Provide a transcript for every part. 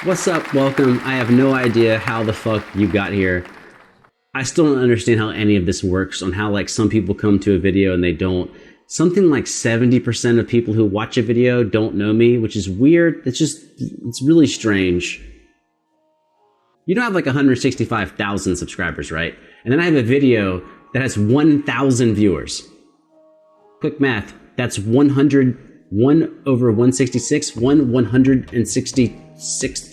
What's up? Welcome. I have no idea how the fuck you got here. I still don't understand how any of this works, on how like some people come to a video and they don't. Something like 70% of people who watch a video don't know me, which is weird. It's really strange. You don't have like 165,000 subscribers, right? And then I have a video that has 1,000 viewers. Quick math. That's 1 over 166, 166th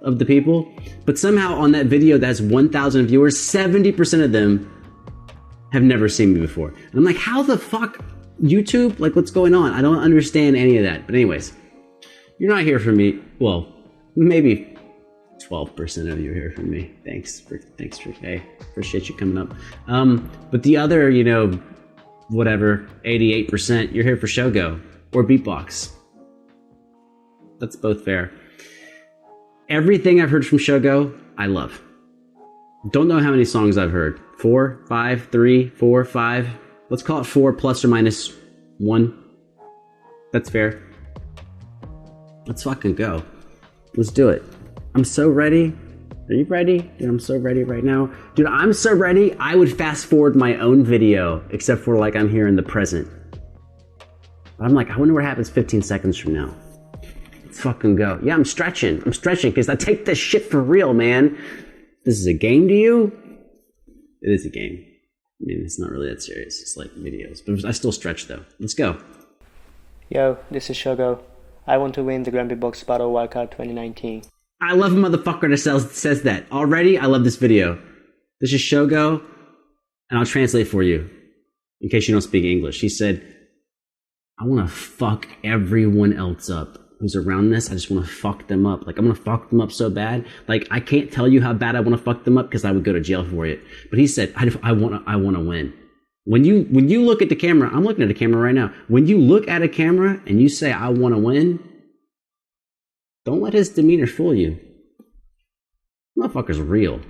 of the people. But somehow on that video that has 1,000 viewers, 70% of them have never seen me before. And I'm like, how the fuck? YouTube? Like, what's going on? I don't understand any of that. But anyways, you're not here for me. Well, maybe 12% of you are here for me. Thanks for hey, appreciate you coming up. But the other, whatever, 88%, you're here for Shogo or Beatbox. That's both fair. Everything I've heard from Shogo, I love. Don't know how many songs I've heard. 4, 5, 3, 4, 5. Let's call it 4 plus or minus 1. That's fair. Let's fucking go. Let's do it. I'm so ready. Are you ready? Dude, I'm so ready right now. Dude, I'm so ready, I would fast forward my own video, except for like I'm here in the present. But I'm like, I wonder what happens 15 seconds from now. Let's fucking go. Yeah, I'm stretching because I take this shit for real, man. This is a game to you? It is a game. I mean, it's not really that serious. It's like videos. But I still stretch, though. Let's go. Yo, this is Shogo. I want to win the Beatbox Battle Wildcard 2019. I love a motherfucker that says that. Already, I love this video. This is Shogo, and I'll translate for you, in case you don't speak English. He said, I want to fuck everyone else up who's around this. I just want to fuck them up. Like, I'm going to fuck them up so bad. Like, I can't tell you how bad I want to fuck them up because I would go to jail for it. But he said, I want to win. When you look at the camera, I'm looking at the camera right now. When you look at a camera and you say, I want to win, don't let his demeanor fool you. Motherfucker's real.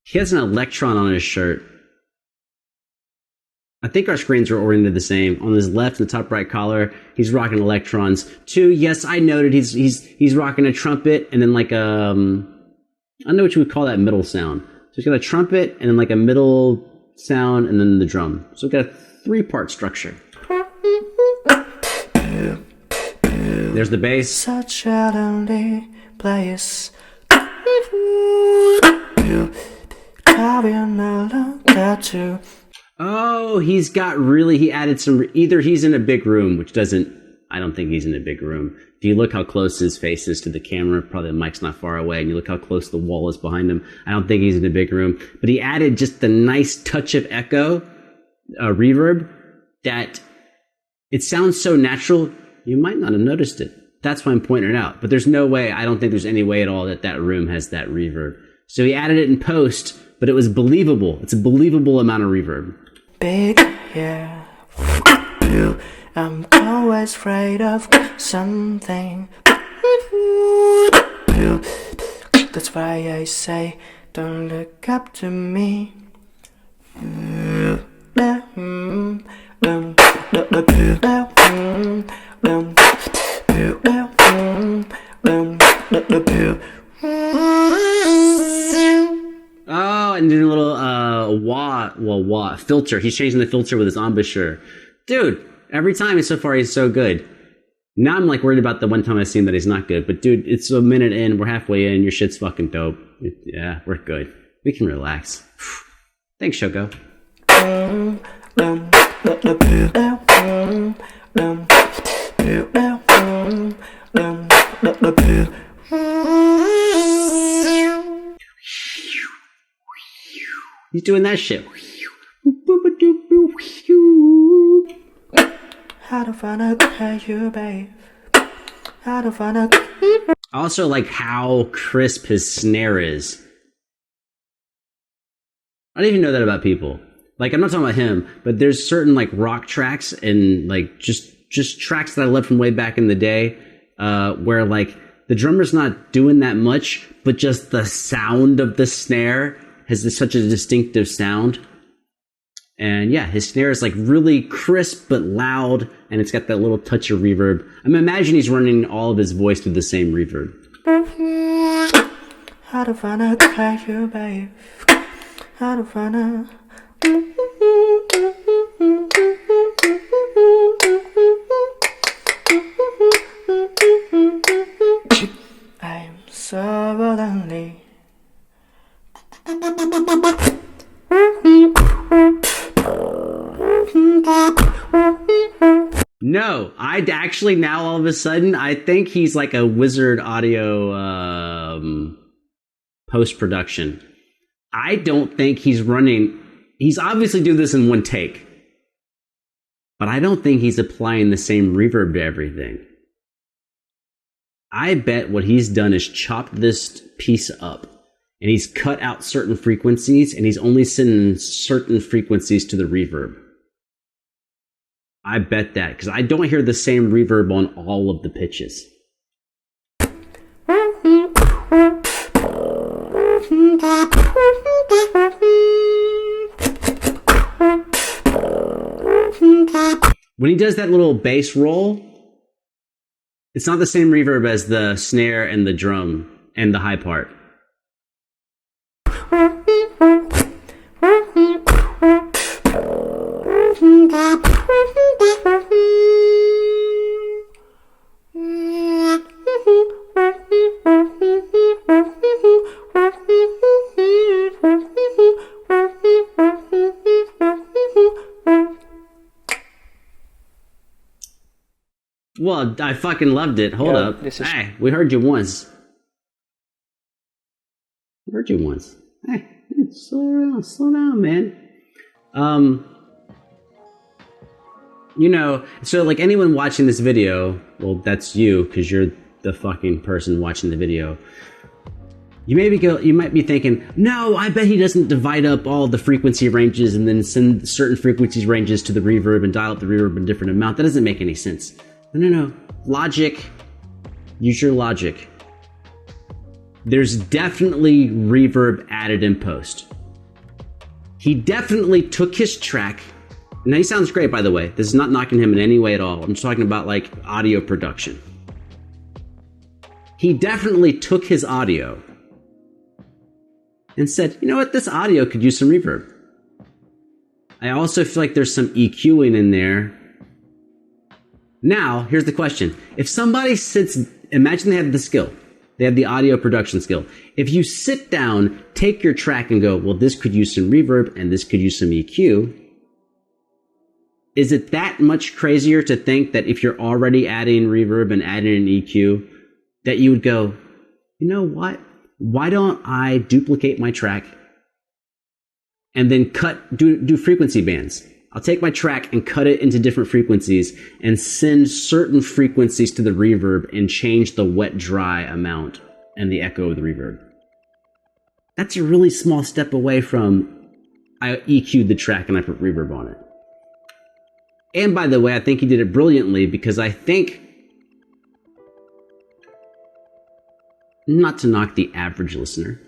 He has an electron on his shirt. I think our screens are oriented the same. On his left, in the top right collar, he's rocking electrons. 2, yes, I noted he's rocking a trumpet and then like I don't know what you would call that middle sound. So he's got a trumpet and then like a middle sound and then the drum. So we've got a 3-part structure. There's the bass. Such a lonely place. Oh, he added some, either he's in a big room, which I don't think he's in a big room. If you look how close his face is to the camera, probably the mic's not far away, and you look how close the wall is behind him, I don't think he's in a big room. But he added just the nice touch of echo, reverb, that it sounds so natural, you might not have noticed it. That's why I'm pointing it out. But there's no way, I don't think there's any way at all that room has that reverb. So he added it in post, but it was believable. It's a believable amount of reverb. Big, yeah. I'm always afraid of something. That's why I say, don't look up to me. Oh, and then a little wah filter. He's changing the filter with his embouchure. Dude, every time so far he's so good. Now I'm like worried about the one time I've seen that he's not good. But dude, it's a minute in, we're halfway in, your shit's fucking dope. Yeah, we're good. We can relax. Thanks, Shogo. He's doing that shit. How to find out how you, babe. How to find out. I also like how crisp his snare is. I didn't even know that about people. Like, I'm not talking about him, but there's certain like rock tracks and like just tracks that I love from way back in the day, where like the drummer's not doing that much, but just the sound of the snare has such a distinctive sound. And yeah, his snare is like really crisp but loud, and it's got that little touch of reverb. I mean, imagine he's running all of his voice through the same reverb. How to find a treasure, babe. How to find a... I'm so lonely. No, I'd actually now all of a sudden, I think he's like a wizard audio post-production. I don't think he's running... He's obviously doing this in one take. But I don't think he's applying the same reverb to everything. I bet what he's done is chopped this piece up. And he's cut out certain frequencies, and he's only sending certain frequencies to the reverb. I bet that, because I don't hear the same reverb on all of the pitches. When he does that little bass roll, it's not the same reverb as the snare and the drum and the high part. Well, I fucking loved it. Hold up. Hey, we heard you once. We heard you once. Hey, slow down, man. You know, so like anyone watching this video, well, that's you, because you're the fucking person watching the video. You might be thinking, no, I bet he doesn't divide up all the frequency ranges and then send certain frequency ranges to the reverb and dial up the reverb in a different amount. That doesn't make any sense. No. Logic. Use your logic. There's definitely reverb added in post. He definitely took his track. Now, he sounds great, by the way. This is not knocking him in any way at all. I'm just talking about like audio production. He definitely took his audio and said, you know what, this audio could use some reverb. I also feel like there's some EQing in there. Now, here's the question. If somebody imagine they have the skill. They have the audio production skill. If you sit down, take your track and go, well, this could use some reverb and this could use some EQ. Is it that much crazier to think that if you're already adding reverb and adding an EQ, that you would go, you know what? Why don't I duplicate my track and then do frequency bands? I'll take my track and cut it into different frequencies and send certain frequencies to the reverb and change the wet-dry amount and the echo of the reverb. That's a really small step away from I EQ'd the track and I put reverb on it. And by the way, I think he did it brilliantly because I think, not to knock the average listener,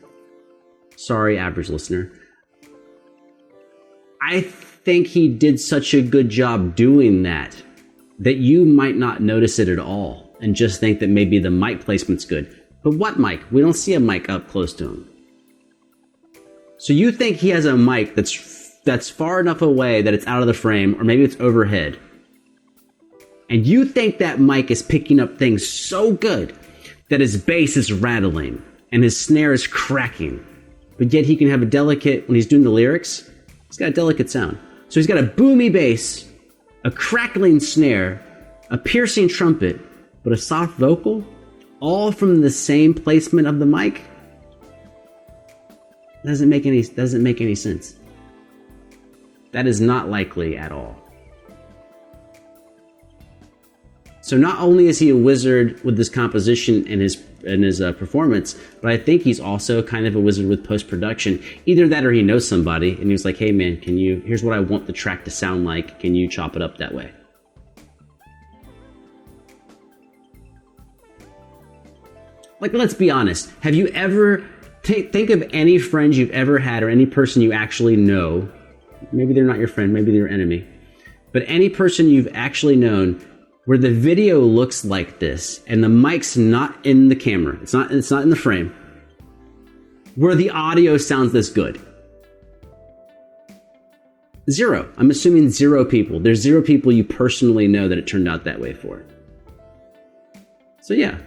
sorry average listener, I think he did such a good job doing that you might not notice it at all and just think that maybe the mic placement's good. But what mic? We don't see a mic up close to him. So you think he has a mic that's far enough away that it's out of the frame, or maybe it's overhead. And you think that mic is picking up things so good that his bass is rattling and his snare is cracking. But yet he can have a delicate, when he's doing the lyrics, he's got a delicate sound. So he's got a boomy bass, a crackling snare, a piercing trumpet, but a soft vocal, all from the same placement of the mic. Doesn't make any sense. That is not likely at all. So not only is he a wizard with this composition and his performance, but I think he's also kind of a wizard with post-production. Either that or he knows somebody and he was like, hey man, here's what I want the track to sound like. Can you chop it up that way? Like, let's be honest. Have you ever, think of any friends you've ever had or any person you actually know. Maybe they're not your friend, maybe they're your enemy. But any person you've actually known where the video looks like this and the mic's not in the camera, it's not in the frame, where the audio sounds this good. Zero. I'm assuming 0 people. There's 0 people you personally know that it turned out that way for. So yeah,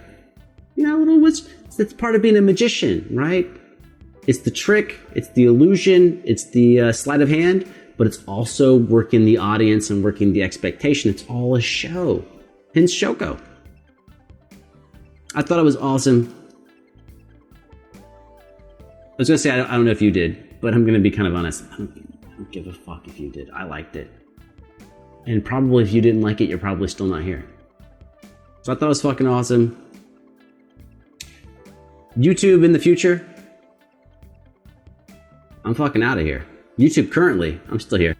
it's part of being a magician, right? It's the trick, it's the illusion, it's the sleight of hand, but it's also working the audience and working the expectation. It's all a show. Hence Shoko. I thought it was awesome. I was going to say, I don't know if you did, but I'm going to be kind of honest. I don't give a fuck if you did. I liked it. And probably if you didn't like it, you're probably still not here. So I thought it was fucking awesome. YouTube in the future, I'm fucking out of here. YouTube currently, I'm still here.